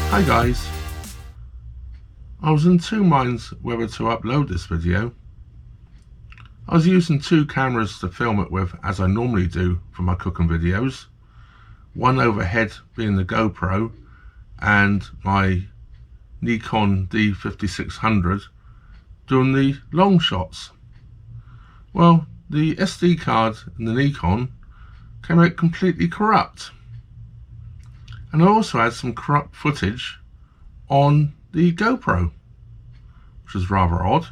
Hi guys, I was in two minds whether to upload this video. I was using two cameras to film it with, as I normally do for my cooking videos. One overhead being the GoPro and my Nikon D5600 doing the long shots. Well, the SD card in the Nikon came out completely corrupt. And I also had some corrupt footage on the GoPro, which is rather odd.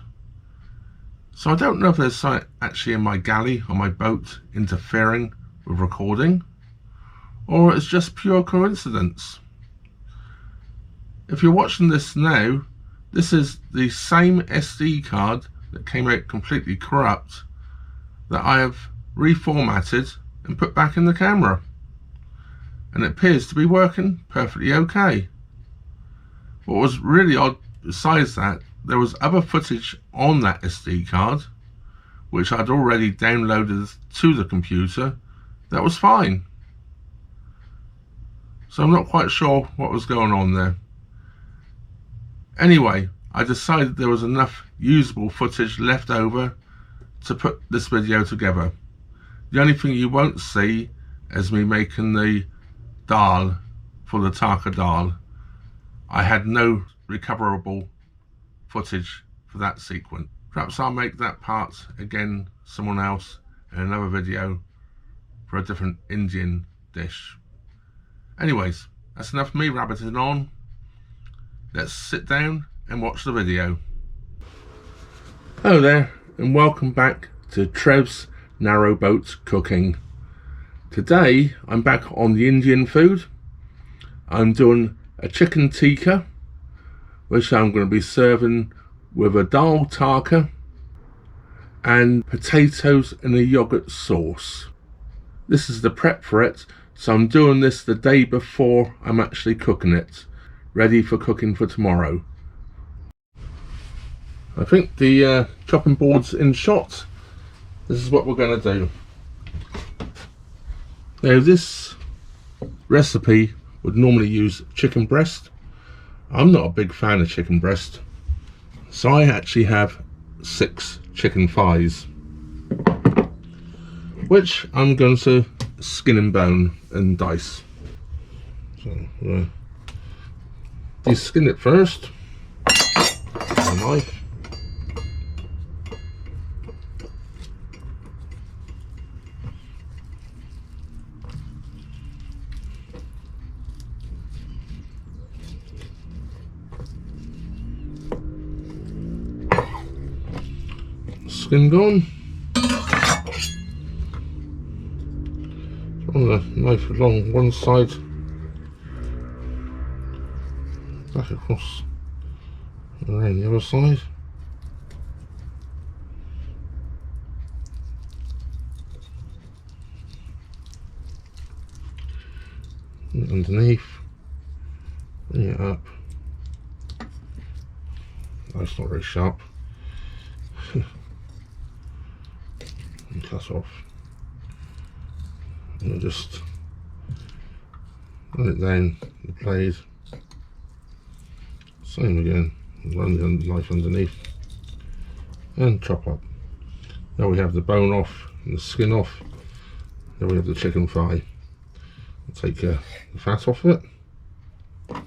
So I don't know if there's something actually in my galley on my boat interfering with recording, or it's just pure coincidence. If you're watching this now, this is the same SD card that came out completely corrupt that I have reformatted and put back in the camera. And it appears to be working perfectly okay. What was really odd besides that, there was other footage on that SD card which I'd already downloaded to the computer that was fine. So I'm not quite sure what was going on there. Anyway, I decided there was enough usable footage left over to put this video together. The only thing you won't see is me making the Dhal for the Tarka Dhal. I had no recoverable footage for that sequence. Perhaps I'll make that part again someone else in another video for a different Indian dish. Anyways, that's enough of me rabbiting on. Let's sit down and watch the video. Hello there and welcome back to Trev's Narrowboat Cooking. Today I'm back on the Indian food. I'm doing a chicken tikka, which I'm going to be serving with a dal tarka and potatoes in a yogurt sauce. This is the prep for it, so I'm doing this the day before I'm actually cooking it, ready for cooking for tomorrow. I think the chopping board's in shot. This is what we're going to do. Now this recipe would normally use chicken breast. I'm not a big fan of chicken breast, so I actually have 6 chicken thighs, which I'm going to skin and bone and dice. So de-skin it first with a knife. Skin gone. Run the knife along one side, back across and around the other side. And underneath, bring it up. That's not very sharp. And cut off, and just run it down the blade, same again, run the knife underneath and chop up. Now we have the bone off and the skin off. Now we have the chicken thigh. I'll take the fat off it. What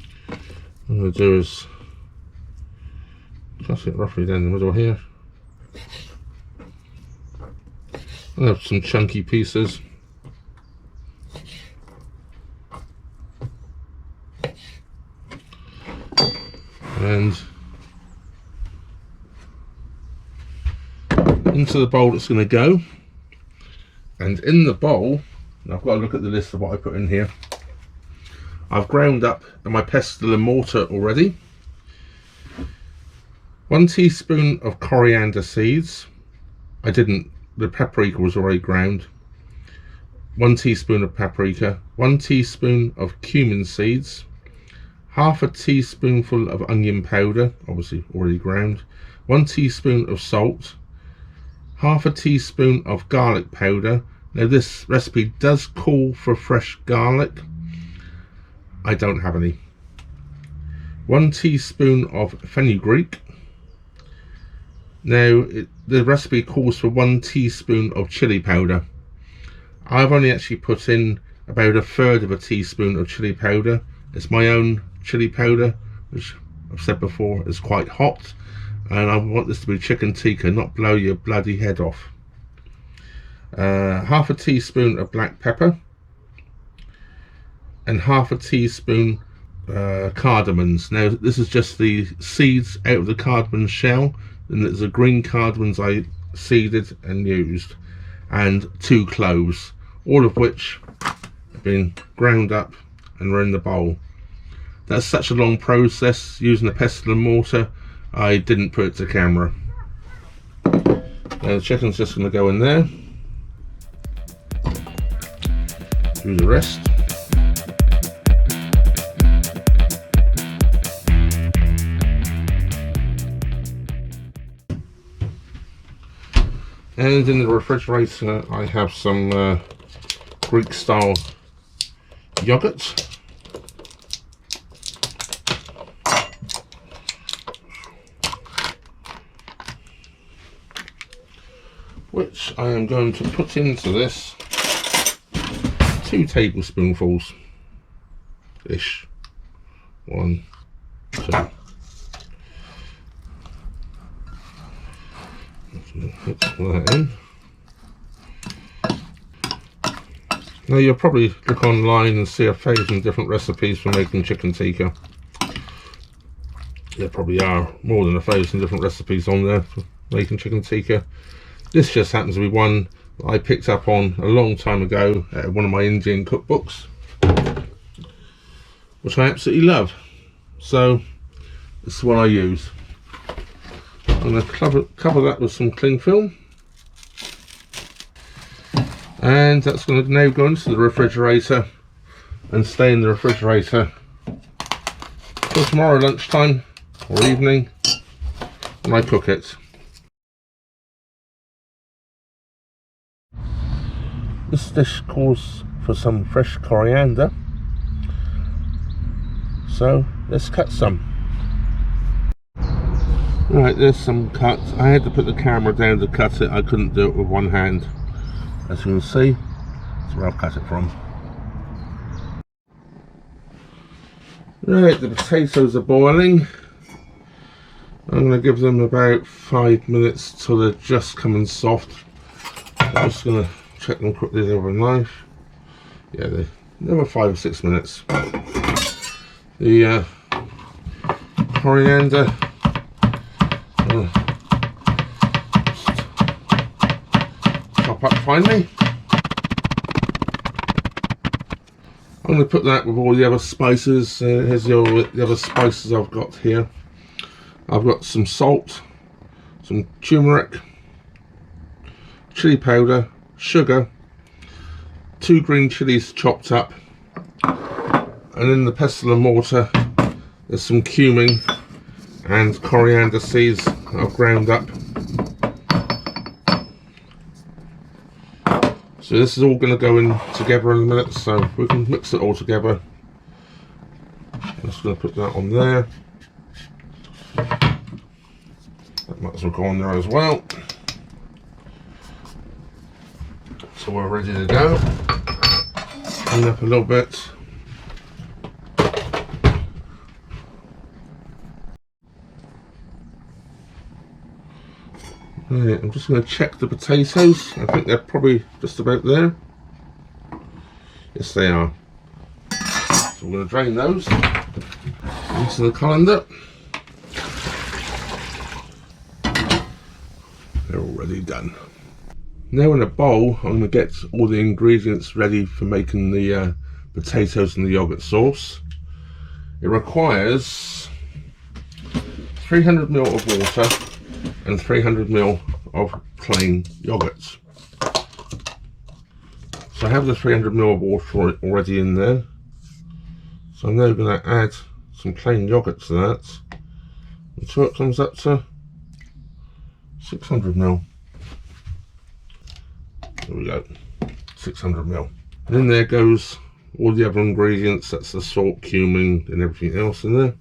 I'm going to do is cut it roughly down the middle here. I have some chunky pieces. And into the bowl it's going to go. And in the bowl, I've got to look at the list of what I put in here. I've ground up my pestle and mortar already. 1 teaspoon of coriander seeds. The paprika was already ground. 1 teaspoon of paprika, 1 teaspoon of cumin seeds, half a teaspoonful of onion powder, obviously already ground, 1 teaspoon of salt, half a teaspoon of garlic powder. Now this recipe does call for fresh garlic. I don't have any. 1 teaspoon of fenugreek. Now the recipe calls for 1 teaspoon of chili powder. I've only actually put in about 1/3 of a teaspoon of chili powder. It's my own chili powder, which I've said before is quite hot, and I want this to be chicken tikka, not blow your bloody head off. 1/2 teaspoon of black pepper and 1/2 teaspoon cardamoms. Now this is just the seeds out of the cardamom shell, and there's the green cardamoms I seeded and used, and 2 cloves, all of which have been ground up and are in the bowl. That's such a long process using a pestle and mortar, I didn't put it to camera. Now the chicken's just going to go in there, do the rest. And in the refrigerator I have some Greek style yogurt. Which I am going to put into this 2 tablespoonfuls ish. 1, 2. Put that in. Now you'll probably look online and see 1,000 different recipes for making chicken tikka. There probably are more than 1,000 different recipes on there for making chicken tikka. This just happens to be one that I picked up on a long time ago at one of my Indian cookbooks, which I absolutely love. So this is what I use. I'm going to cover that with some cling film, and that's going to now go into the refrigerator and stay in the refrigerator till tomorrow lunchtime or evening when I cook it. This dish calls for some fresh coriander, so let's cut some. Right, there's some cuts. I had to put the camera down to cut it. I couldn't do it with one hand. As you can see, that's where I'll cut it from. Right, the potatoes are boiling. I'm going to give them about 5 minutes till they're just coming soft. I'm just going to check them quickly with a knife. Yeah, they were 5 or 6 minutes. The coriander, chop up finely. I'm going to put that with all the other spices. Here's the other spices I've got here. I've got some salt, some turmeric, chili powder, sugar, 2 green chilies chopped up, and in the pestle and mortar there's some cumin and coriander seeds I've ground up. So this is all going to go in together in a minute, so we can mix it all together. I'm just going to put that on there. That might as well go on there as well. So we're ready to go. Clean up a little bit. Right, I'm just going to check the potatoes. I think they're probably just about there. Yes, they are. So we're going to drain those into the colander. They're already done. Now in a bowl, I'm going to get all the ingredients ready for making the potatoes and the yogurt sauce. It requires 300 ml of water and 300 ml of plain yogurt. So I have the 300 ml of water already in there. So I'm now going to add some plain yogurt to that until it comes up to 600 ml. There we go, 600 ml. And in there goes all the other ingredients. That's the salt, cumin and everything else in there.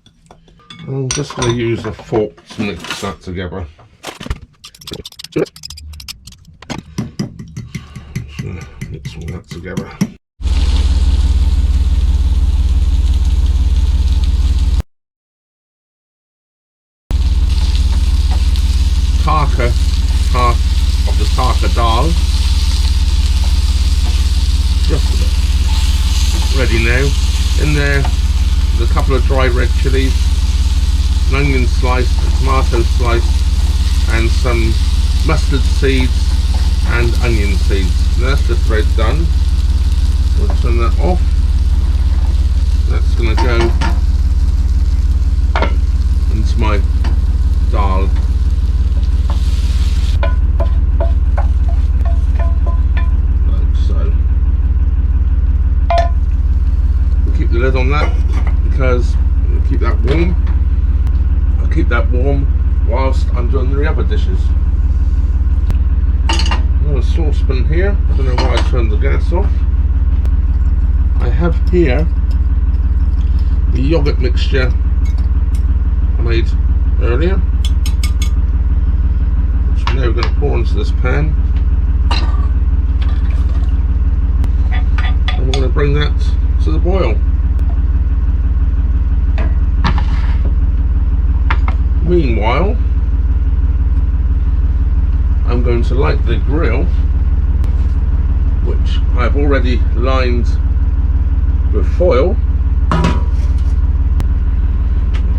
I'm just going to use a fork to mix that together. Mix all that together. Tarka, part of the Tarka Dhal, just ready now. In there, there's a couple of dry red chilies, an onion slice, a tomato slice, and some mustard seeds and onion seeds. And that's just about done. We'll turn that off. That's going to go into my dal. Like so. We'll keep the lid on that because we'll keep that warm. I'll keep that warm whilst I'm doing the other dishes. Another saucepan here. I don't know why I turned the gas off. I have here the yogurt mixture I made earlier, which I'm now going to pour into this pan, and we're going to bring that to the boil. Meanwhile, I'm going to light the grill, which I've already lined with foil.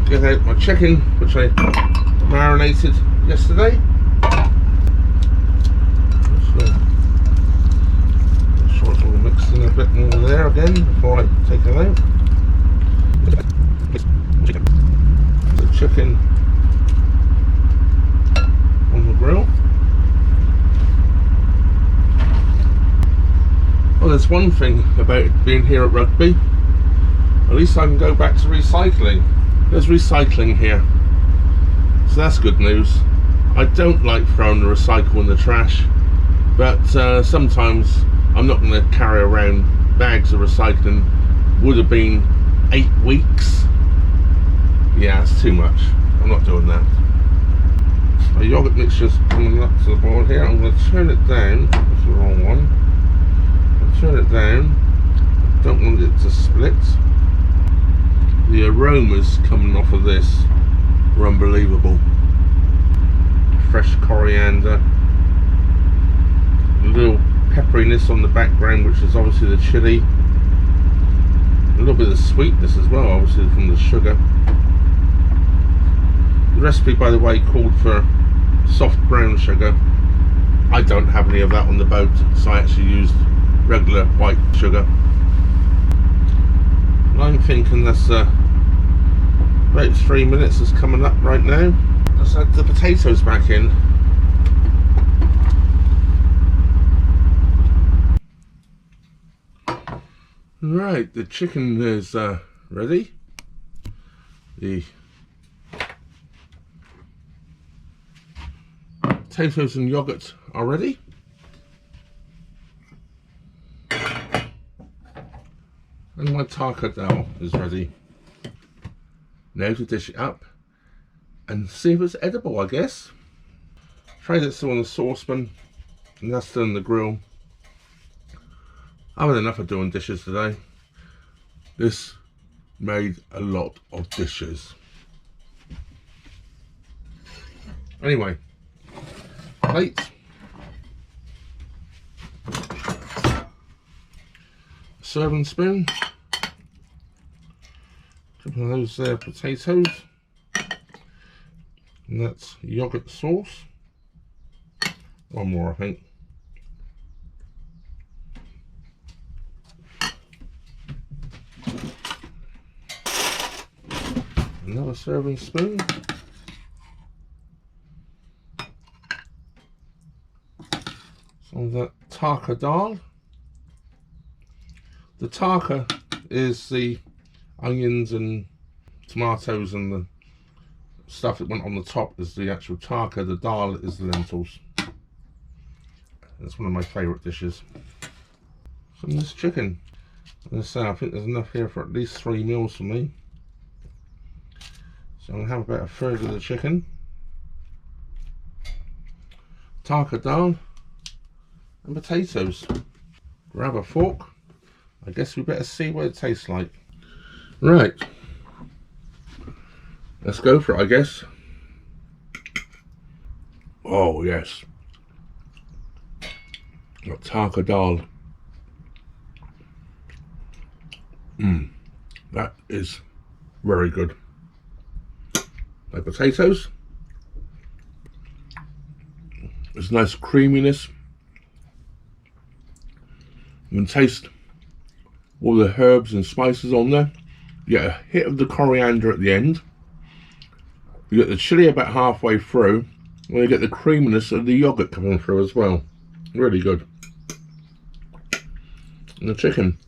Get out my chicken, which I marinated yesterday. Make sure it's all mixed in a bit more there again before I take it out. The chicken on the grill. Well, there's one thing about being here at rugby. At least I can go back to recycling. There's recycling here, so that's good news. I don't like throwing the recycle in the trash, but sometimes I'm not going to carry around bags of recycling. Would have been 8 weeks. Yeah, it's too much. I'm not doing that. My yogurt mixture's coming up to the boil here. I'm going to turn it down. That's the wrong one. I'll turn it down. I don't want it to split. The aromas coming off of this are unbelievable. Fresh coriander, a little pepperiness on the background, which is obviously the chili, a little bit of sweetness as well, obviously from the sugar. The recipe, by the way, called for soft brown sugar. I don't have any of that on the boat, so I actually used regular white sugar. I'm thinking that's about 3 minutes is coming up right now. Let's add the potatoes back in. Right, the chicken is ready. The potatoes and yogurt are ready. And my Tarka Dhal is ready. Now to dish it up and see if it's edible, I guess. Try that still on the saucepan, and that's still on the grill. I've had enough of doing dishes today. This made a lot of dishes. Anyway, plate. Serving spoon. Couple of those there potatoes. And that's yogurt sauce. One more, I think. Another serving spoon. Some of that Tarka Dhal. The Tarka is the onions and tomatoes, and the stuff that went on the top is the actual Tarka. The Dhal is the lentils. That's one of my favourite dishes. Some of this chicken. As I say, I think there's enough here for at least 3 meals for me. So I'm going to have about a third of the chicken. Tarka Dhal and potatoes. Grab a fork. I guess we better see what it tastes like. Right. Let's go for it, I guess. Oh, yes. Got Tarka Dhal. That is very good. My potatoes. There's nice creaminess. You can taste all the herbs and spices on there. You get a hit of the coriander at the end. You get the chili about halfway through. And you get the creaminess of the yogurt coming through as well. Really good. And the chicken.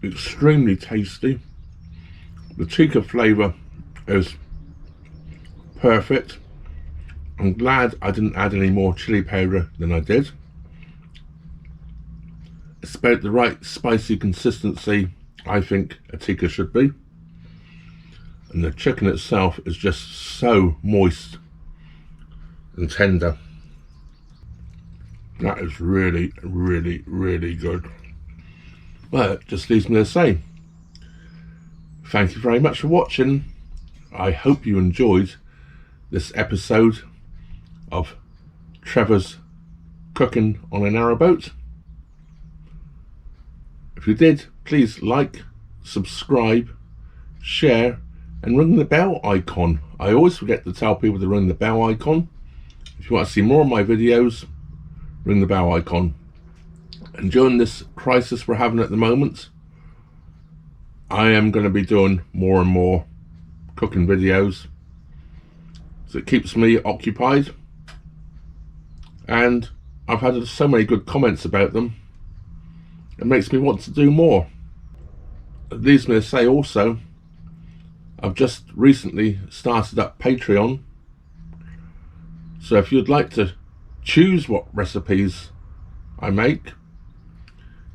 Extremely tasty. The Tikka flavour is perfect. I'm glad I didn't add any more chili powder than I did. It's about the right spicy consistency I think a tikka should be. And the chicken itself is just so moist and tender. That is really, really, really good. Well, it just leaves me to say, thank you very much for watching. I hope you enjoyed this episode of Trevor's Cooking on a Narrowboat. If you did, please like, subscribe, share, and ring the bell icon. I always forget to tell people to ring the bell icon. If you want to see more of my videos, ring the bell icon. And during this crisis we're having at the moment, I am going to be doing more and more cooking videos. So it keeps me occupied. And I've had so many good comments about them. It makes me want to do more. It leaves me to say also, I've just recently started up Patreon. So if you'd like to choose what recipes I make,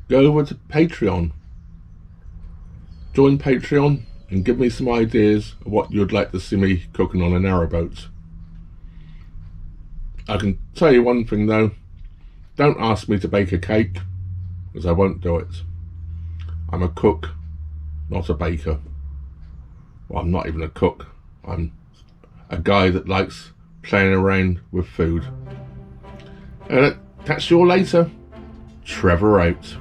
go over to Patreon. Join Patreon and give me some ideas of what you'd like to see me cooking on a narrowboat. I can tell you one thing though, don't ask me to bake a cake, because I won't do it. I'm a cook, not a baker. Well, I'm not even a cook. I'm a guy that likes playing around with food. And catch you all later. Trevor out.